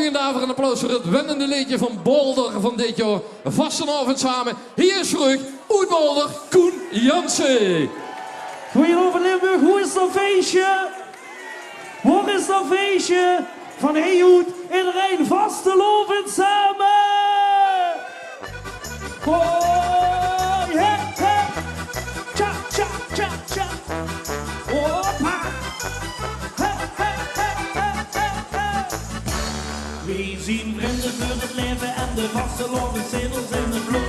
en daarvoor een applaus voor het winnende liedje van Boulder van dit jaar. Vastenavond samen. Hier is terug, uit Boulder, Koen Jansen. Goedenavond Limburg, hoe is dat feestje? Waar is dat feestje? Van Heehoed, iedereen vastelovend samen! Hoi, he, he! Tja, tja, tja, tja! Hoppa! He, he, he, he, he, he! We zien vrienden voor het leven en de vastelovend zedels in de bloed.